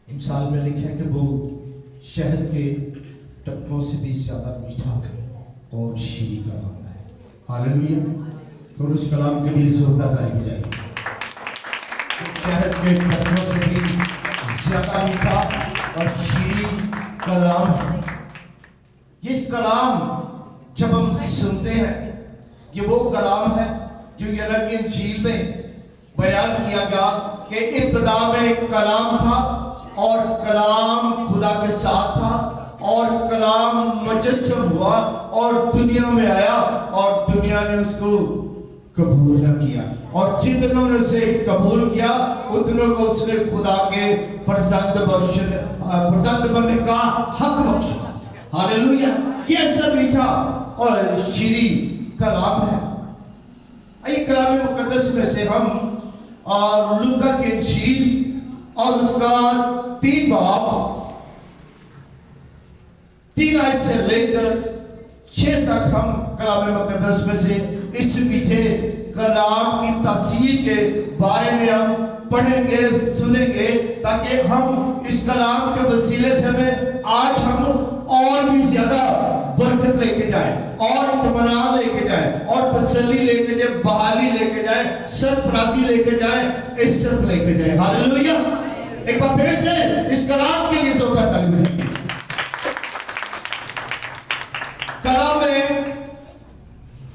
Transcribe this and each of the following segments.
इमसाल में लिखा है कि वो शहद के टपकों से भी ज्यादा मीठा और शीरी कलाम है। हालेलुया। और उस कलाम के लिए जोरदार ताली बजाइए। शहद के टपकों से भी ज्यादा मीठा और शीरी कलाम है। ये कलाम जब हम सुनते हैं, ये वो कलाम है जो यूहन्ना की इंजील में बयान किया गया कि इब्तिदा में कलाम था और कलाम खुदा के साथ था और कलाम मुजस्सम हुआ और दुनिया में आया और दुनिया ने उसको कबूल न किया, और जितनों ने उसे कबूल किया उतनों को उसने खुदा के फर्जंद बनने का हक बख्शा। हालेलुया। ये सब मीठा और शीरी कलाम है। ये कलाम मुकद्दस में से हम लूका की इंजील और उसका 3 बाब 3 आयत से लेकर 6 तक हम कलाम मुकद्दस में से इस मीठे कलाम की तासीर के बारे में हम पढ़ेंगे, सुनेंगे, ताकि हम इस कलाम के वसीले से हमें आज हम और भी ज्यादा बरकत लेके जाए और इत्मीनान लेके जाए और तसल्ली लेके जाए, बहाली लेके जाए, सरफराजी लेके जाए, इज्जत लेके जाए। हालेलुया। एक बार फिर से इस कलाम के लिए जोरदार ताली बजाइए। कलाम में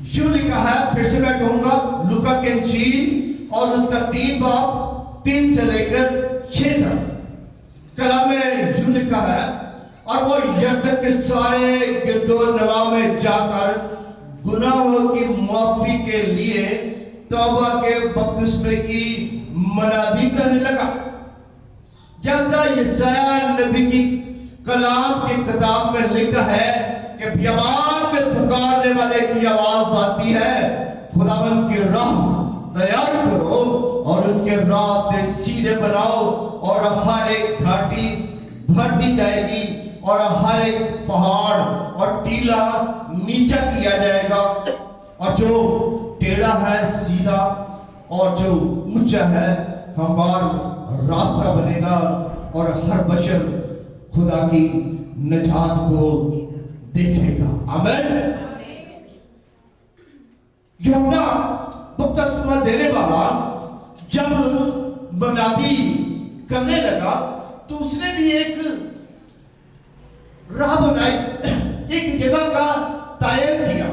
यूं लिखा है, फिर से मैं कहूंगा, लूका की इंजील और उसका 3 बाब 3 से लेकर 6 तक। कलाम में यूं लिखा है, और वो यरदन के सारे गिरदो नवा में जाकर गुनाहों की माफी के लिए तौबा के बपतिस्मे की मनादी करने लगा। जैसा यशायाह नबी की कलाम की किताब में लिखा है कि बियाबान में पुकारने वाले की आवाज आती है, खुदावंद की राह तैयार करो और उसके रास्ते सीधे बनाओ, और हर एक घाटी भर दी जाएगी और हर एक पहाड़ और टीला नीचा किया जाएगा, और जो टेढ़ा है सीधा और जो ऊंचा है हमवार रास्ता बनेगा, और हर बशर खुदा की निजात को देखेगा। आमीन। यूहन्ना बपतिस्मा देने वाला जब मनादी करने लगा तो उसने भी एक राह बनाई, एक जगह का तयन किया।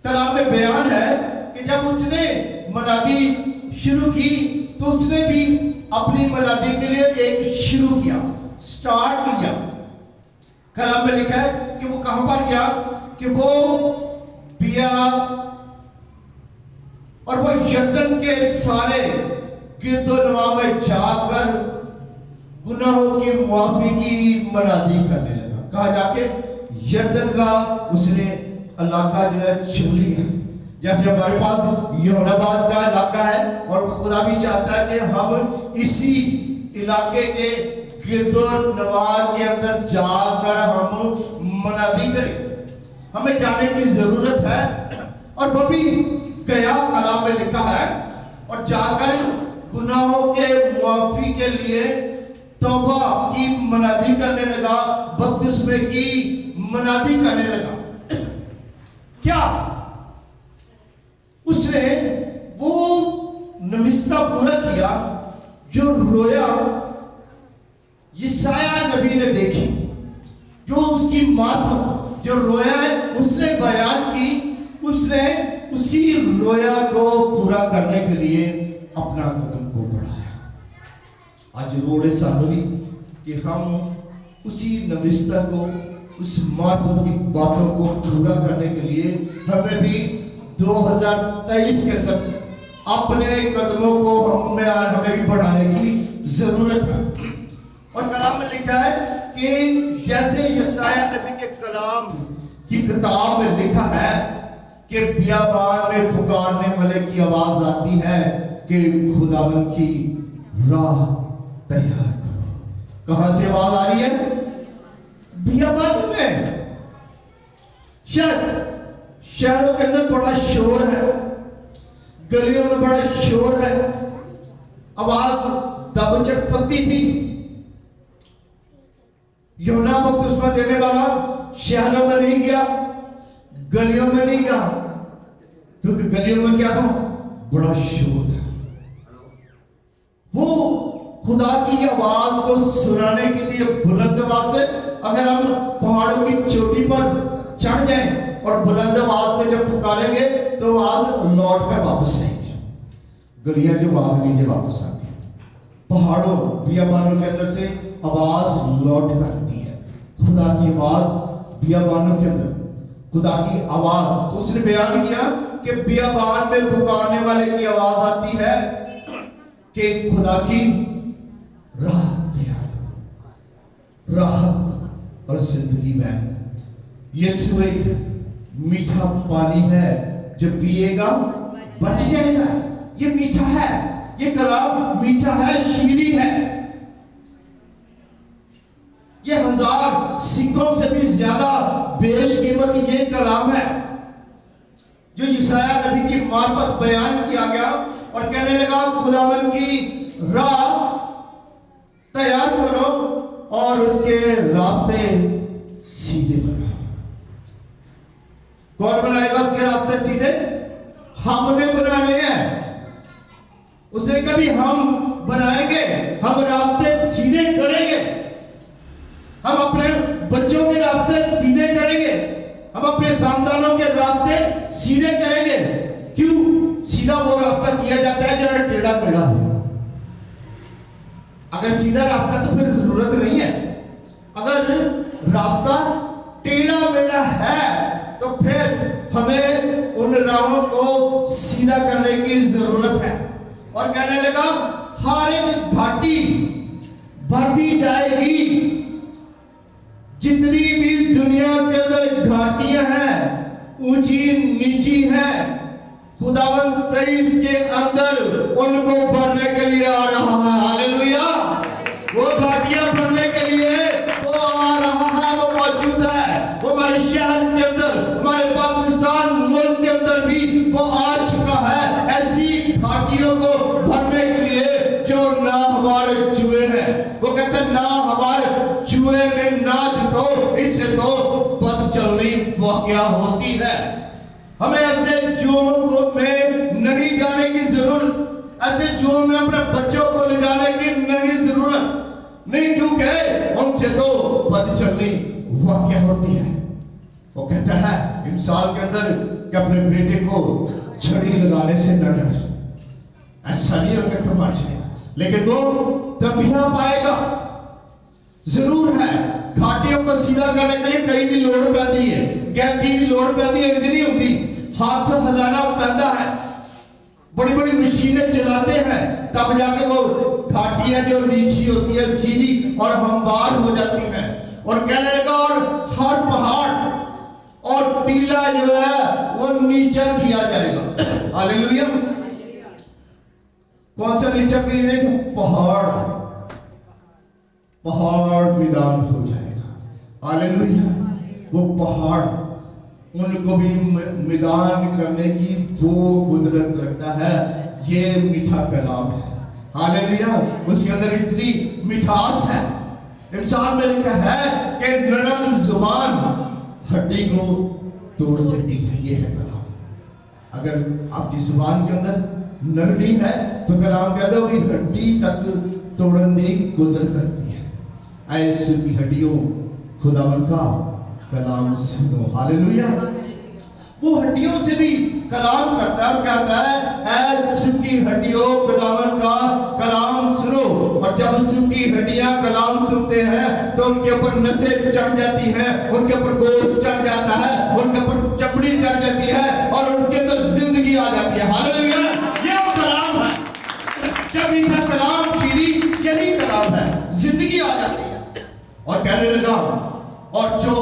कलाम में बयान है कि जब उसने मनादी शुरू की तो उसने भी अपनी मनादी के लिए एक शुरू किया, स्टार्ट किया। कलाम में लिखा है कि वो कहां पर गया, कि वो बिया और वो यरदन के सारे गिरदोनवा में जाकर गुनाहों की माफी की मनादी करने लगा। कहा जाके यरदन का उसने इलाका जो है चुन लिया। जैसे हमारे पास योनाबाद का इलाका है और खुदा भी चाहता है कि हम इसी इलाके के गिरदोनवा के अंदर जाकर हम मनादी करें। हमें जाने की जरूरत है, और वो भी गया। कलाम में लिखा है, और जाकर गुनाहों के माफी के लिए तौबा की मनादी करने लगा, बपतिस्मे की मनादी करने लगा। क्या उसने वो नविस्ता पूरा किया जो रोया यशायाह नबी ने देखी, जो उसकी मां जो रोया है उसने बयान की, उसने उसी रोया को पूरा करने के लिए अपना कदम को बढ़ाया। आज रोड़े सानवी कि हम उसी नविस्ता को, उस मार्फत की बातों को पूरा करने के लिए हमें भी 2023 के अंदर अपने कदमों को हमें भी बढ़ाने की जरूरत है। और कलाम में लिखा है कि जैसे यशायाह नबी के कलाम की किताब में लिखा है कि बियाबान में पुकारने वाले की आवाज आती है कि खुदावंद की राह तैयार करो। कहां से आवाज आ रही है? बियाबान में। शहरों के अंदर बड़ा शोर है, गलियों में बड़ा शोर है, आवाज दबचक सकती थी, यूहन्ना बपतिस्मा देने वाला शहरों में नहीं गया, गलियों में नहीं गया, क्योंकि गलियों में क्या था? बड़ा शोर था। वो खुदा की आवाज को सुनाने के लिए बुलंद आवाज से, अगर हम पहाड़ों की चोटी पर चढ़ जाएं और बुलंद आवाज से जब पुकारेंगे तो आवाज लौट कर वापस आएगी। गलियां जो आवाज नीचे वापस आती है, पहाड़ों बियाबानों के अंदर से आवाज लौट कर आती है। खुदा की आवाज बियाबानों के अंदर, खुदा की आवाज। तो उसने बयान किया कि बियाबान में पुकारने वाले की आवाज आती है कि खुदा की राह तैयार करो, राह और जिंदगी में। यीशु एक मीठा पानी है, जो पिएगा बच जाएगा। ये मीठा है, ये कलाम मीठा है, शीरी है। ये 1000 सिक्कों से भी ज्यादा बेशकीमत ये कलाम है, जो यशायाह नबी की मार्फत बयान किया गया और कहने लगा खुदावन की राह तैयार करो और उसके रास्ते सीधे बनाओ। कौन बनाएगा उसके रास्ते सीधे? हमने बनाने हैं। उसने कभी हम बनाएंगे, हम रास्ते सीधे करेंगे, हम अपने बच्चों के रास्ते सीधे करेंगे, हम अपने खानदानों के रास्ते सीधे करेंगे। क्यों सीधा वो रास्ता किया जाता है जरा टेढ़ा मेढ़ा हो? अगर सीधा रास्ता तो फिर जरूरत नहीं है। अगर रास्ता टेढ़ा मेढ़ा है तो फिर हमें उन राहों को सीधा करने की जरूरत है। और कहने लगा हर एक घाटी भर दी जाएगी। जितनी भी दुनिया के अंदर घाटियां हैं, ऊंची नीची हैं, खुदावन 23 के अंदर उनको भरने के लिए आ रहा है। हालेलुया। वो घाटियां भरने के लिए वो आ रहा है, वो मौजूद है। वो हमारे शहर के अंदर, हमारे पाकिस्तान मुल्क के अंदर भी वो आ चुका है, ऐसी घाटियों को भरने के लिए जो ना हमारे जुए हैं। वो कहते हैं ना हमारे जुए में नाच दो, इससे तो बद चलनी वाकया होती है। हमें ऐसे जुओं को में नहीं जाने की जरूरत, ऐसे जुओं में अपने बच्चों को ले जाने की नहीं जरूरत नहीं, क्योंकि उनसे तो बद चलनी वाकया होती है। वो कहता है इंसान के अंदर कि अपने बेटे को छड़ी लगाने से न डर, ऐसा नहीं होगा तो मर जाएगा, लेकिन वो तबिया पाएगा। जरूर है घाटियों को सीधा करने के लिए कई दी लोड़ पैदी है, गैंती दी लोड़ पैदी है, नहीं होती। हाथ हिलाना पैदा है, बड़ी बड़ी मशीनें चलाते हैं, तब जाके वो घाटियां जो नीची होती है सीधी और हमवार हो जाती हैं। और कहने लगा और हर पहाड़ और टीला जो है वो नीचा किया जाएगा। हालेलुया। कौन सा नीचा किया जाएगा? पहाड़ मैदान हो जाएगा। हालेलुया। वो पहाड़ उनको भी मैदान करने की वो कुदरत रखता है। ये मीठा कलाम है। हालेलुया। उसके अंदर इतनी मिठास है। इंसान में लिखा है कि नरम जुबान हड्डी को तोड़ देती है। ये है कलाम। अगर आपकी जुबान के अंदर नरमी है तो कलाम कहता है कि हड्डी तक तोड़ने की कुदरत रखती है। ऐसी की हड्डियों खुदावन का कलाम सुनो। हालेलुया। वो हड्डियों से भी कलाम करता है और कहता है सुखी हड्डियों खुदावन का कलाम सुनो। और जब सुखी हड्डियां कलाम सुनते हैं तो उनके ऊपर नसें चढ़ जाती हैं, उनके ऊपर गोश्त चढ़ जाता है, उनके ऊपर चमड़ी चढ़ जाती है और उसके अंदर जिंदगी आ जाती है। हालेलुया। ये वो कलाम है। जब इनका कलाम शीरी यही कलाम है, जिंदगी आ जाती है। और कहने लगा और जो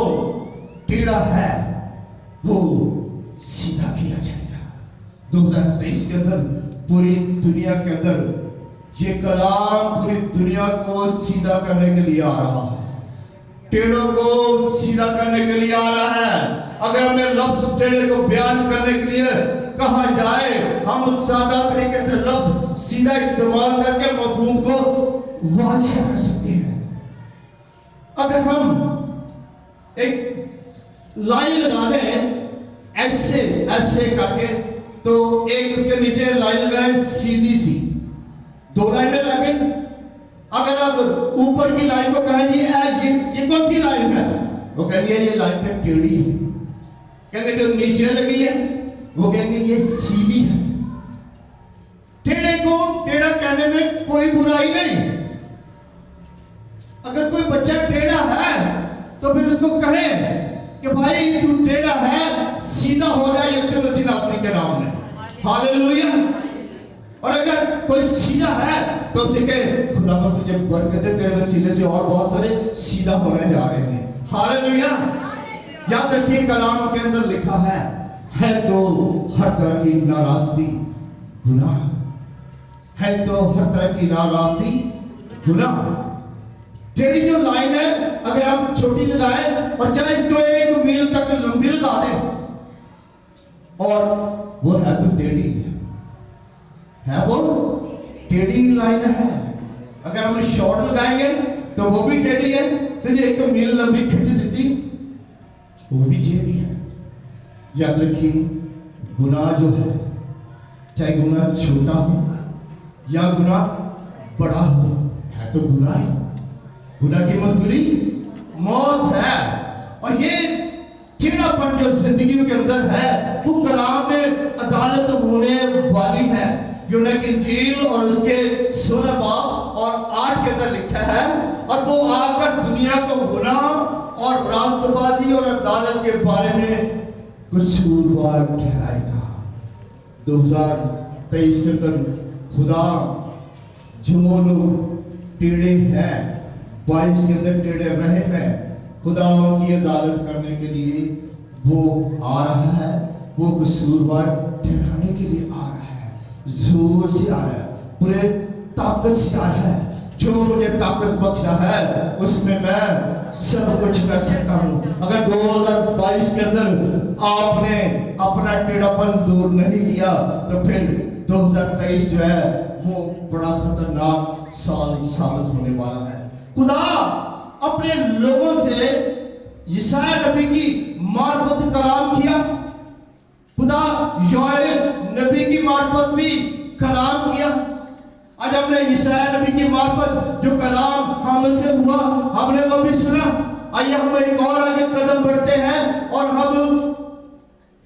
टेढ़ा है वो सीधा किया जाएगा। 2023 के अंदर पूरी दुनिया के अंदर ये कलाम पूरी दुनिया को सीधा करने के लिए आ रहा है, टेढ़ों को सीधा करने के लिए आ रहा है। अगर हमें लफ्ज टेढ़े को बयान करने के लिए कहा जाए, हम सादा तरीके से लफ्ज सीधा इस्तेमाल करके मफहूम को वाज़ेह कर सकते हैं। अगर हम एक लाइन लगा दें ऐसे ऐसे करके, तो एक उसके नीचे लाइन लगाए सीधी सी, दो लाइनें लगे। अगर आप ऊपर की लाइन को कहेंगे ये कौन सी लाइन है, वो कहेंगे ये लाइन पे टेढ़ी है। कहेंगे जो नीचे लगी है वो कहेंगे ये सीधी है। टेढ़े को टेढ़ा कहने में कोई बुराई नहीं। अगर कोई बच्चा टेढ़ा है तो फिर उसको कहे कि भाई तू टेढ़ा है, सीधा हो जाए यीशु मसीह नासरी के नाम में। हालेलुया। और अगर कोई सीधा है तो उसे कहे खुदा को तुझे बरकत दे, तेरे वसीले से और बहुत सारे सीधा होने जा रहे हैं। हालेलुया। याद रखिए कलाम के अंदर लिखा है तो हर तरह की नाराजगी गुनाह है, तो हर तरह की नाराजगी गुनाह। टेढ़ी जो लाइन है अगर हम छोटी लगाए और चाहे इसको 1 मील तक लंबी लगा दें, और वो है तो टेढ़ी है वो टेढ़ी लाइन है। अगर हम शॉर्ट लगाएंगे तो वो भी टेढ़ी है, तो ये 1 मील लंबी खिंच देती, वो भी टेढ़ी है। याद रखिए गुनाह जो है, चाहे गुनाह छोटा हो या गुनाह बड़ा हो, है तो गुनाह है। गुनाह की मजदूरी मौत है। और ये टेढ़ापन जो जिंदगी के अंदर है वो कलाम में अदालत होने वाली है। यूहन्ना की इंजील और उसके 16 बाब और 8 के अंदर लिखा है, और वो आकर दुनिया को गुनाह और रास्तबाजी और अदालत के बारे में कसूरवार ठहराएगा। 2023 के अंदर खुदा जो लोग टेढ़े हैं, 22 के अंदर टेढ़े रहे हैं, खुदा उनकी अदालत करने के लिए वो आ रहा है, वो कसूरवार ठहराने के लिए आ रहा है, जोर से आ रहा है, पूरे ताकत से आ रहा है। जो मुझे ताकत बख्शा है उसमें मैं सब कुछ कर सकता हूँ। अगर 2022 के अंदर आपने अपना टेढ़ापन दूर नहीं किया तो फिर 2023 जो है वो बड़ा खतरनाक साल साबित होने वाला है। खुदा अपने लोगों से यशायाह नबी की मार्फत कलाम किया, खुदा योएल नबी की मार्फत भी कलाम किया। आज हमने यशायाह नबी की मार्फत जो कलाम हमसे हुआ हमने वो भी सुना। आइए हम एक और आगे कदम बढ़ते हैं और हम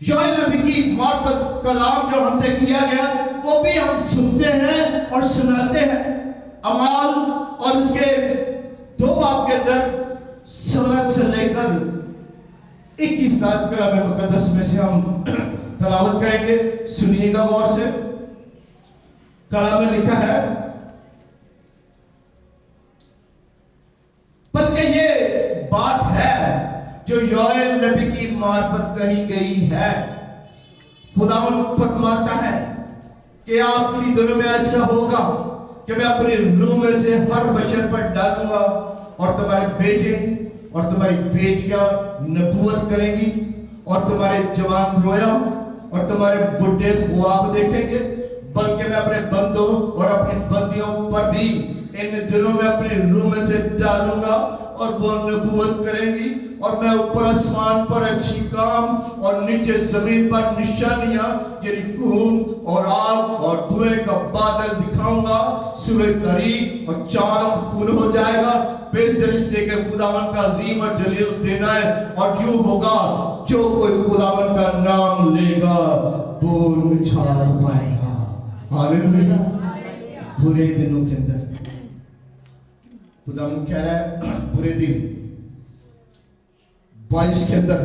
योएल नबी की मार्फत कलाम जो हमसे किया गया वो भी हम सुनते हैं और सुनाते हैं। अमाल और उसके 2 बाब के अंदर 16 से लेकर 21 तक कलाम मुकद्दस में से हम तलावत करेंगे। सुनिएगा गौर से। कलाम में लिखा है, बल्कि ये बात है जो योएल नबी की मार्फत कही गई है। खुदावन फरमाता है कि आखिरी दिनों में ऐसा होगा कि मैं अपनी रूह में से हर बशर पर डालूंगा, और तुम्हारे बेटे और तुम्हारी बेटियां नबूवत करेंगी, और तुम्हारे जवान रोया और तुम्हारे बुढ़े ख्वाब देखेंगे। बल्कि मैं अपने बंदों और अपनी बंदियों पर भी इन दिनों में अपनी रूह में से डालूंगा और वो नबूवत करेंगी। और मैं ऊपर आसमान पर अच्छी काम और नीचे जमीन पर निशानियां, यानी खून और आग और धुएं का बादल दिखाऊंगा। सूरज तारीक और चांद खून हो जाएगा। फिर से के खुदावन का अजीम और जलील दिन है, और यूं होगा जो कोई खुदावन का नाम लेगा वो निछावर पाएगा। हालेलुया। बुरे दिनों के अंदर खुदावन कह रहा है, बुरे दिन 22 के अंदर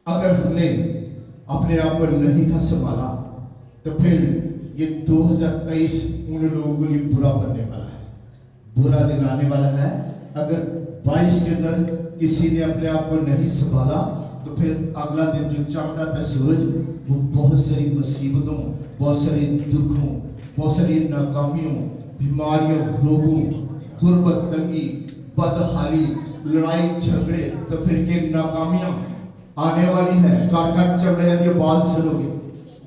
अगर हमने अपने आप को नहीं था संभाला तो फिर ये 2023 उन लोगों के लिए बुरा बनने वाला है, बुरा दिन आने वाला है। अगर 22 के अंदर किसी ने अपने आप को नहीं संभाला तो फिर अगला दिन जो चढ़ता है सूरज, वो बहुत सारी मुसीबतों, बहुत सारे दुखों, बहुत सारी नाकामियों, बीमारियों, रोगों, गुर्बत, तंगी, बदहाली, लड़ाई झगड़े, तो फिर के नाकामियां आने वाली है। कार चल रहे हैं, आवाज सुनोगे,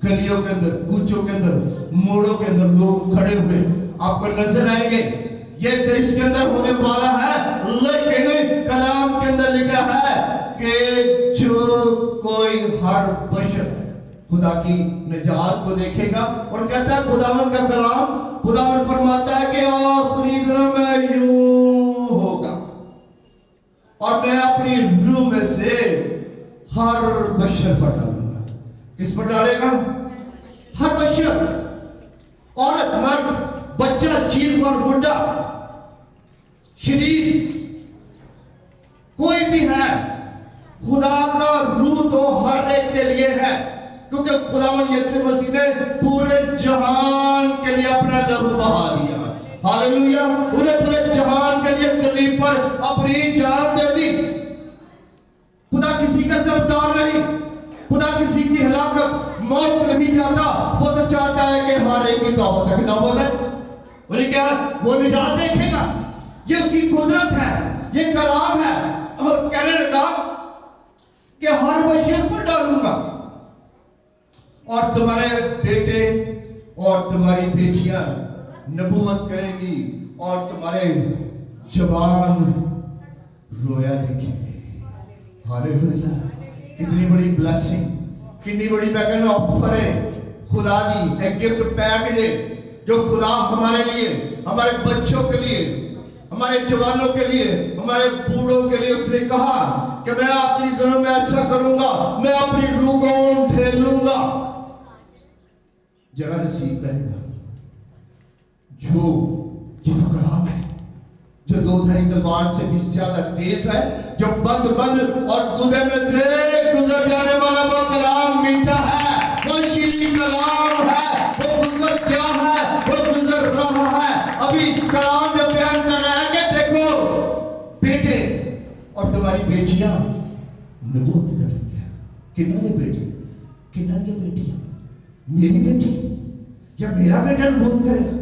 गलियों के अंदर, कूचों के अंदर, मोड़ों के अंदर लोग खड़े हुए आपको नजर आएंगे। ये देश के अंदर होने वाला है हर बशर खुदा की निजात को देखेगा। और कहता है खुदावन का कलाम, खुदावन फरमाता है कि आखिरी दिनों में यूं होगा और मैं अपनी रूह में से हर बशर पर डालूंगा। किस पर डालेगा? हर बशर, औरत, मर्द, बच्चा, चीर और बुढ़ा, शरीर, कोई भी है, खुदा का रूह तो हर एक के लिए है, क्योंकि खुदावंद यीशु मसीह ने पूरे जहान के लिए अपना लहू बहा दिया। हालेलुया। उन्हें पूरे जहान के लिए सलीब पर अपनी जान दे दी। खुदा किसी का तरफदार नहीं, खुदा किसी की हलाकत, मौत नहीं चाहता। वो तो चाहता है कि हर एक की तौबा तक ना बोले। बोले क्या? वो निजात देखेगा। ये उसकी कुदरत है, ये कलाम है। और कहने लगा कि हर बशर पर डालूंगा और तुम्हारे बेटे और तुम्हारी बेटियां नबूवत करेंगी और तुम्हारे जवान रोया देखेंगे। हालेलुया। कितनी बड़ी ब्लेसिंग, कितनी बड़ी पैकेज ऑफर है खुदा दी, एक गिफ्ट पैकेज है जो खुदा हमारे लिए, हमारे बच्चों के लिए, हमारे जवानों के लिए, हमारे बूढ़ों के लिए उसने कहा कि मैं आखिरी दिनों में ऐसा करूंगा, मैं अपनी रूह को ढेलूंगा। जगह रिसीव करेगा जो ये तो कलाम है जो दो धारी तलवार से भी ज्यादा तेज है, जो बंद बंद और गुदे में से गुजर जाने वाला वो कलाम मीठा है, वो शीली कलाम है, वो गुजर क्या है, वो गुजर रहा है। अभी कलाम जो बयान कर रहा है कि देखो बेटे और तुम्हारी बेटियां नबूवत करेंगे। कितना ये बेटी, कितना ये बेटी, मेरी बेटी या मेरा बेटा नबूवत करेगा?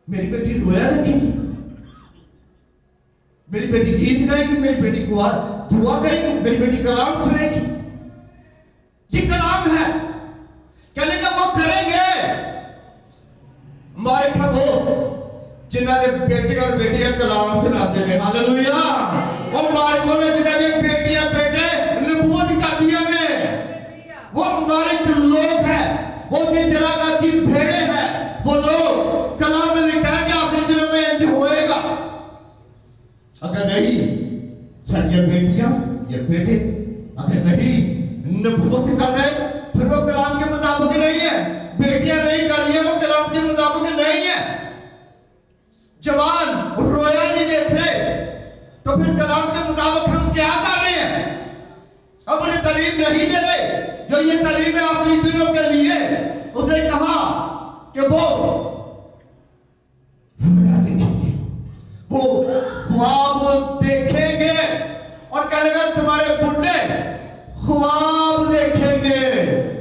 मेरी बेटी रोया देखेगी, मेरी बेटी गीत गाएगी, मेरी बेटी दुआ करेगी, मेरी बेटी कलाम सुनेगी। ये कलाम है। कहने का वो करेंगे हमारे खबो जिन्हों के बेटे और बेटियां कलाम सुनाते हैं। हालेलुया। और हमारे को जिन्हों के बेटियां बेटे नबूवत कर दिया ने, वो हमारे लोग हैं, वो भी चरागाह की भेड़े हैं। वो लोग कलाम में लिखा है कि आखिरी दिनों में इंज होएगा। अगर नहीं साडियां बेटियां या बेटे अगर नहीं नबूवत कर रहे, फिर वो कलाम के मुताबिक नहीं है। बेटियां नहीं कर रही है, वो कलाम के मुताबिक नहीं है। जवान रोया नहीं देख रहे, तो फिर कलाम के मुताबिक हम क्या कर रहे हैं? अब उन्हें तालीम नहीं दे रहे जो ये तालीम है आखिरी दिनों के लिए। उसने कहा कि वो रोया देखेंगे, वो ख्वाब देखेंगे, और कहने लगा तुम्हारे बुढ़े ख्वाब देखेंगे।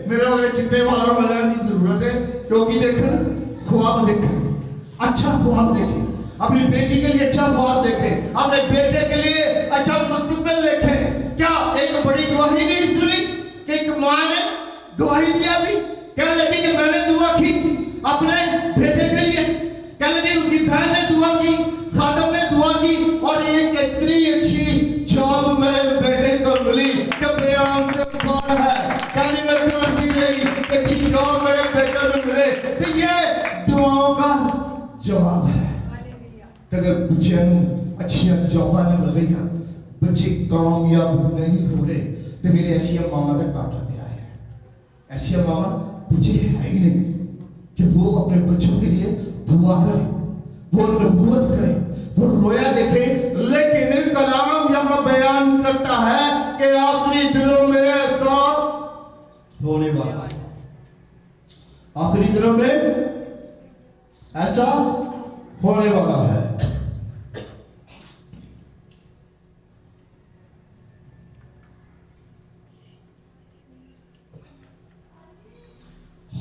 मेरे वाले चिट्टे वाला मिलने की जरूरत है, क्योंकि देखना ख्वाब देखें, अच्छा ख्वाब देखें, अपनी बेटी के लिए अच्छा ख्वाब देखें, अपने बेटे के लिए अच्छा मुस्तकबिल देखें। क्या एक बड़ी गवाही नहीं सुनी कि एक मां ने गवाही दिया? भी कहने लगी कि मैंने दुआ की अपने बेटे के लिए, कहने लगी उसकी बहन ने दुआ की, खादम ने दुआ की, और एक इतनी अच्छी जॉब मेरे बेटे को मिली कि बयान से बाहर है। कहने में समझती रही अच्छी जॉब मेरे बेटे को मिले, तो ये दुआओं का जवाब है। अगर बच्चे अच्छी जॉबा नहीं मिल रही, बच्चे कामयाब नहीं हो रहे, तो मेरे ऐसी मामा का काटा गया है। ऐसी मामा बच्चे है ही नहीं कि वो अपने बच्चों के लिए दुआ करें, वो नबूवत करें, वो रोया देखे। लेकिन कलाम यहाँ बयान करता है कि आखिरी दिनों में ऐसा होने वाला है, आखिरी दिनों में ऐसा होने वाला है।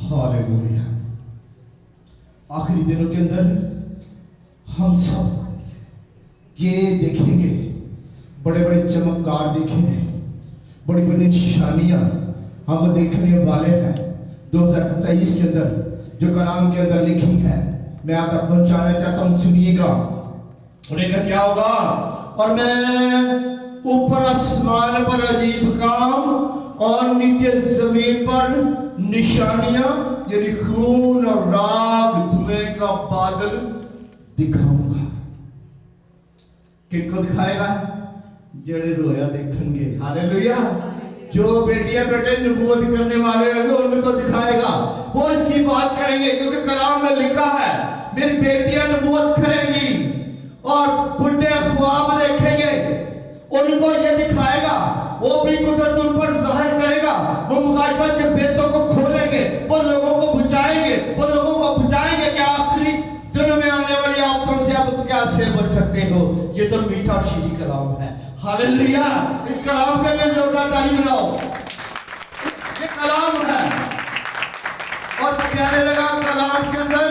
हालेलुया। आखिरी दिनों के अंदर हम सब ये देखेंगे, बड़े बड़े चमत्कार देखेंगे, बड़ी बड़ी निशानियां हम देखने वाले हैं 2023 के अंदर, जो कलाम के अंदर लिखी है। मैं आप तक पहुंचाना चाहता हूं, सुनिएगा। उन्हें क्या होगा? और मैं ऊपर आसमान पर अजीब काम और नीचे जमीन पर निशानियां यानी खून और राग धुएं का बादल दिखाऊंगा। किनको दिखाएगा? जेड़े रोया देखेंगे। हालेलुया। जो बेटियां बेटे नबूवत करने वाले हैं वो उनको दिखाएगा, वो इसकी बात करेंगे, क्योंकि कलाम में लिखा है मेरी बेटियां नबूवत करेंगी और बुढ़े ख्वाब देखेंगे, उनको ये दिखाएगा, वो अपनी कुदरत उन पर जाहिर करेगा, वो मुकाशफत के भेदों को खोलेंगे, वो लोगों को बचाएंगे, वो लोगों को बचाएंगे कि आखिरी दिनों में आने वाली आफतों से आप कैसे बच सकते हो। ये तो मीठा और शीरी कलाम है। हालेलुया। इस कलाम के लिए जोरदार ताली बनाओ। ये कलाम है और कहने लगा कलाम के अंदर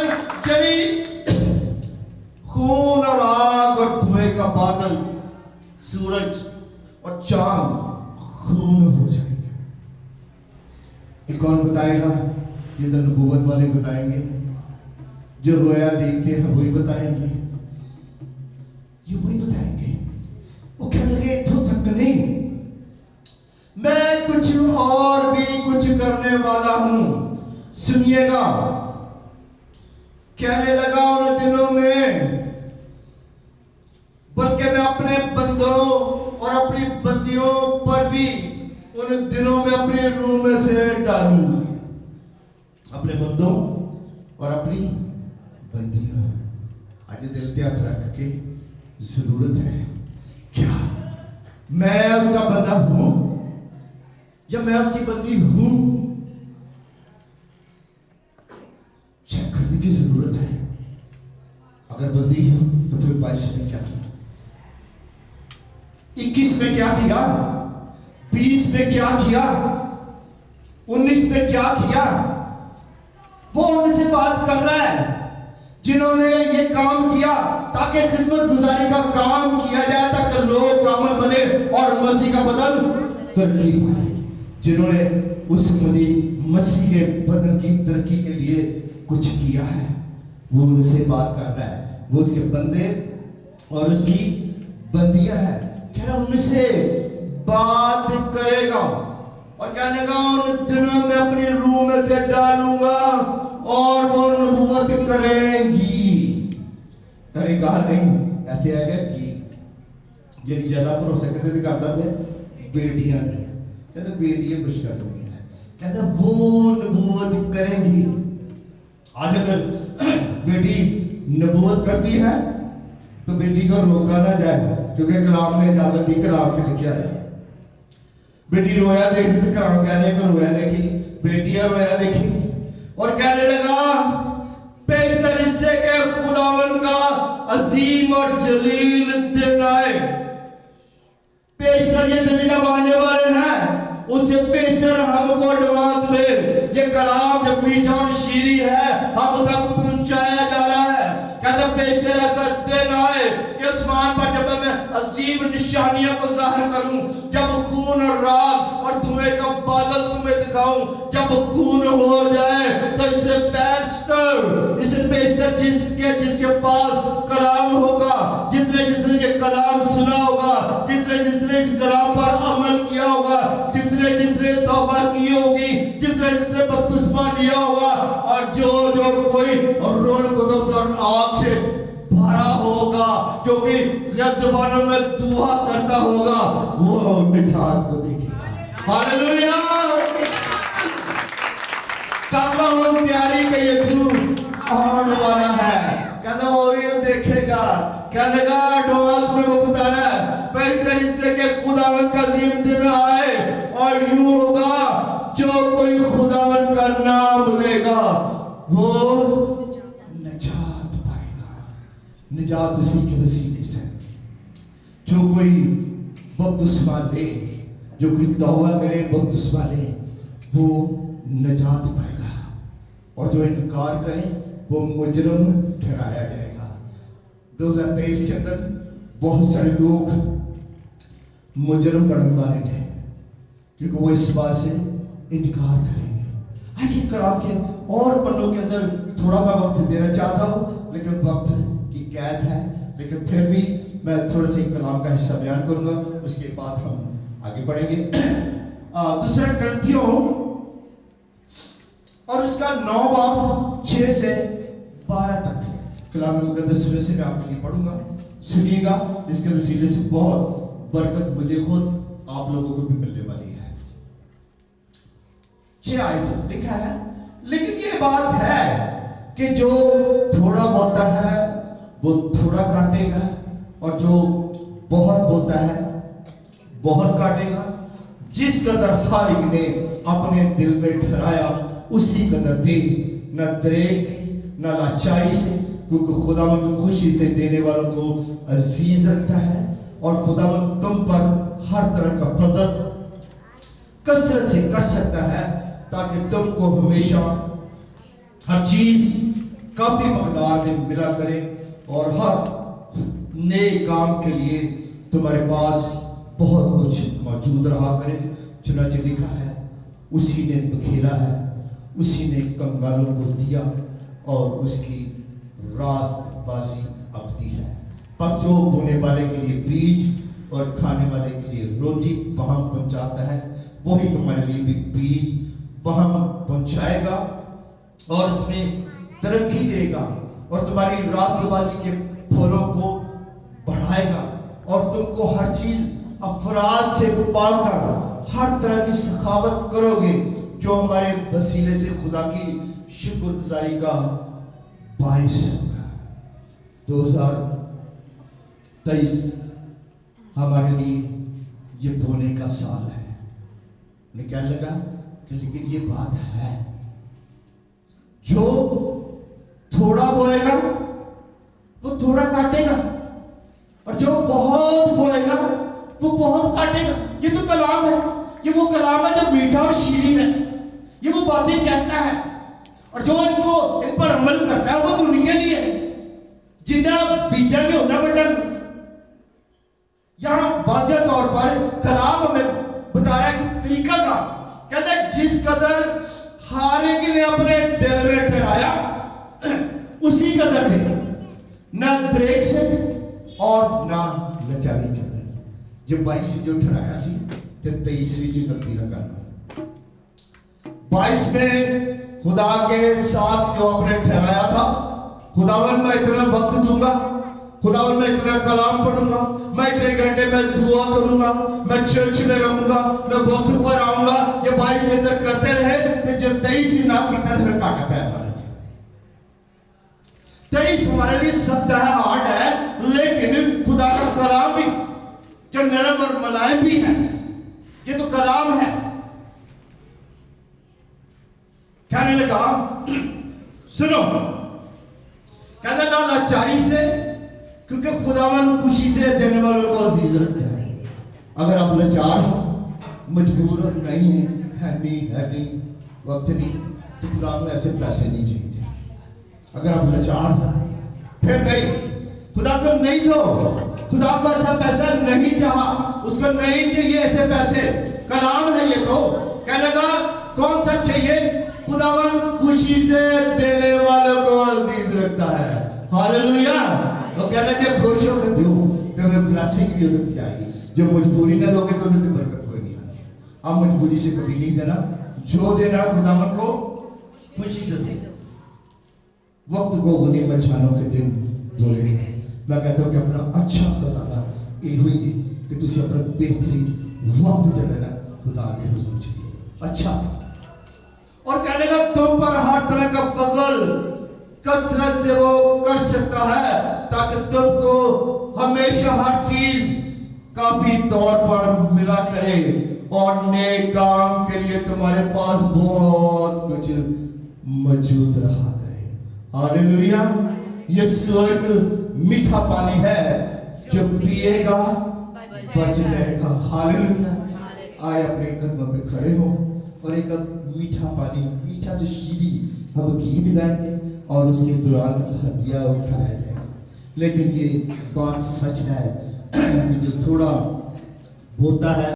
तेरी खून और आग और धुएं का बादल, सूरज और चांद खून हो जाएंगे। कौन बताएगा? ये तो नबूवत वाले बताएंगे, जो रोया देखते हैं वही बताएंगे, ये वही बताएंगे। वो कहने लगे तो तक नहीं, मैं कुछ और भी कुछ करने वाला हूं, सुनिएगा। कहने लगा उन दिनों में, बल्कि मैं अपने बंदों और अपनी बंदियों पर भी उन दिनों में अपने रूह में से डालूंगा। अपने बंदों और अपनी बंदियों। आज दिल पे हाथ रख के जरूरत है, क्या मैं उसका बंदा हूं या मैं उसकी बंदी हूं? चेक करने की जरूरत है। अगर बंदी हो तो फिर 22 में क्या किया, 21 में क्या किया, 20 में क्या किया, 19 में क्या किया? वो उनसे बात कर रहा है जिन्होंने ये काम किया ताकि खिदमत गुजारी का काम किया जाए, ताकि लोग कामल बने और मसीह का बदन तरक्की पाए। जिन्होंने उस मसीह के बदन की तरक्की के लिए कुछ किया है, वो उनसे बात कर रहा है। वो उसके बंदे और उसकी बंदियां हैं। कह रहा उनसे बात करेगा और कहने का उन दिनों में अपनी रूह में से डालूंगा और वो नबूवत करेंगी। करेगा नहीं, ऐसे आएगा कि ये ज्यादा भरोसा करते करता थे बेटियां ने, कहते बेटियां कुछ कर दूंगी, कहते वो नबूवत करेंगी। आज अगर बेटी नबूवत करती है तो बेटी को रोका ना जाए, क्योंकि कलाम में इजाजत दी, कलाम से लिखा है। बेटी रोया देखी तो कलाम कह रहे हैं रोया देखी, बेटियां रोया देखी। और कहने लगा बेहतर इससे के खुदावन का अजीम और जलील दिन आए। पेशतर ये दिन जब आने वाले हैं, उससे पेशतर हमको एडवांस में ये कलाम जब मीठा और शीरी है हम तक पहुंचाया जा रहा है। कहते पेशतर ऐसा दिन आए कि आसमान पर जब मैं अजीम निशानियों को जाहिर करूं, जब खून और राग और धुएं का बादल तुम्हें दिखाऊं, जब खून हो जाए तो इसे पेशतर जिसके पास कलाम होगा, जिसने ये कलाम सुना होगा, जिसने इस कलाम पर अमल किया होगा, जिसने तौबा की होगी, जिसने बपतिस्मा लिया होगा, और जो कोई रोल कुदस और आग से भरा होगा, क्योंकि ज़बानों में दुआ करता होगा, वो निजात को देखेगा। हालेलुया। प्यारी के यीशु आने वाला है। कहना वो ये देखेगा, कहने का एडवांस में वो बता रहा है पहले हिस्से के खुदावन का अजीम दिन आए और यूं होगा जो कोई खुदावन का नाम लेगा वो निजात पाएगा। निजात उसी के वसीले से। जो कोई बपतिस्मा ले, जो कोई तौबा करे बपतिस्मा ले, वो निजात पाएगा, और जो इनकार करे वो मुजरिम ठहराया जाएगा। 2023 के अंदर बहुत सारे लोग मुजरिम बनने वाले हैं, क्योंकि वो इस बात से इनकार करेंगे। आइए कलाम के और पन्नों के अंदर थोड़ा मैं वक्त देना चाहता हूँ, लेकिन वक्त की कैद है, लेकिन फिर भी मैं थोड़ा सा कलाम का हिस्सा बयान करूंगा, उसके बाद हम आगे बढ़ेंगे। दूसरा ग्रंथियों और उसका 9 बाब 6 से 12 तक कलाम मुकद्दस से मैं आपके लिए पढ़ूंगा, सुनिएगा। इसके वसीले से बहुत बरकत मुझे खुद आप लोगों को भी मिलने वाली है। 6 आयत लिखा है, लेकिन ये बात है कि जो थोड़ा बोता है वो थोड़ा काटेगा, और जो बहुत बोता है बहुत काटेगा। जिस कदर हर एक ने अपने दिल में ठहराया उसी कदर दे, न दरेक न लाचारी से, क्योंकि खुदावंद खुशी से देने वालों को अजीज रखता है। और खुदावंद तुम पर हर तरह का फजल कसरत से कर सकता है, ताकि तुमको हमेशा हर चीज काफी मकदार में मिला करे, और हर नए काम के लिए तुम्हारे पास बहुत कुछ मौजूद रहा करे। चुनाचे लिखा है, उसी ने बखेरा है, उसी ने कंगालों को दिया, और उसकी रास्तबाजी अपनी है। पर जो बोने वाले के लिए बीज और खाने वाले के लिए रोटी बहम पहुंचाता है, वही तुम्हारे लिए भी बीज बहम पहुंचाएगा और उसमें तरक्की देगा, और तुम्हारी रास्तबाजी के फलों को बढ़ाएगा, और तुमको हर चीज अफराद से पाकर हर तरह की सखावत करोगे, जो हमारे वसीले से खुदा की शुक्रगुजारी का बाइस होगा। 2023 हमारे लिए ये बोने का साल है। मुझे क्या लगा कि लेकिन ये बात है, जो थोड़ा बोएगा वो थोड़ा काटेगा, और जो बहुत बोएगा वो बहुत काटेगा। ये तो कलाम है, ये वो कलाम है जो मीठा और शीरीन है। ये वो बातें कहता है, और जो इनको इन पर अमल करता है वो तो उनके लिए जितना बीजेंगे उतना बटन। यहां वाज़ेह तौर पर कलाम हमें बताया कि तरीका का, कहते हैं जिस कदर हर एक ने अपने दिल में ठहराया उसी कदर ने, न दरेक से और न लचारी से। जो 22 जो ठहराया सी ते 23वीं जो तब्दील करना। 22 में खुदा के साथ जो आपने ठहराया था, खुदावन मैं इतना वक्त दूंगा, खुदावन मैं इतना कलाम पढ़ूंगा, मैं इतने घंटे में दुआ करूंगा, मैं चर्च में रहूंगा, मैं वक्त पर आऊंगा। ये 22 दिन तक करते रहे तो जो 23 दिन आपकी तरफ काटा पैर वाले 23 हमारे लिए सख्त है, हार्ड है, लेकिन खुदा का कलाम भी जो नरम और मुलायम भी है। ये तो कलाम है। कहने लगा सुनो, कहने लगा लाचारी से, क्योंकि खुदावन खुशी से देने वालों को अजीज रखता है। अगर आप लाचार हो, मजबूर नहीं है नहीं वक्त नहीं, तो खुदा में ऐसे पैसे नहीं चाहिए। अगर आप लाचार हो फिर नहीं, खुदा को नहीं दो, खुदा को ऐसा पैसा नहीं चाहा, उसको नहीं चाहिए ऐसे पैसे। कलाम है ये तो। कहने लगा कौन सा चाहिए? खुदावन खुशी से देने वालों को अजीज रखता है। हालेलुया। वो कहना कि खुश होकर दो, तो ब्लेसिंग भी होती जाएगी। जो मजबूरी ना दोगे तो उन्हें बरकत कोई नहीं आती। आप मजबूरी से कभी नहीं देना, जो देना खुदावन को खुशी से दो। वक्त को उन्हीं मचानों के दिन बोले, मैं कहता हूँ कि अपना अच्छा बताना ये हुई कि तुझे अपना बेहतरीन वक्त जो है ना खुदा के हुजूर चाहिए अच्छा। और कहने का तुम पर हर तरह का फजल कसरत से वो कर सकता है, ताकि तुमको हमेशा हर चीज काफी तौर पर मिला करे, और नए काम के लिए तुम्हारे पास बहुत कुछ मौजूद रहा करे। हालेलुया। ये स्वर्ग मीठा पानी है, जो पिएगा बच जाएगा। हालेलुया। आए अपने कदमों पे खड़े हो, और एक मीठा पानी, मीठा जो शीरी हम गीत गाएंगे और उसके दौरान हदिया उठाया जाएगा। लेकिन ये बात सच है, जो थोड़ा बोता है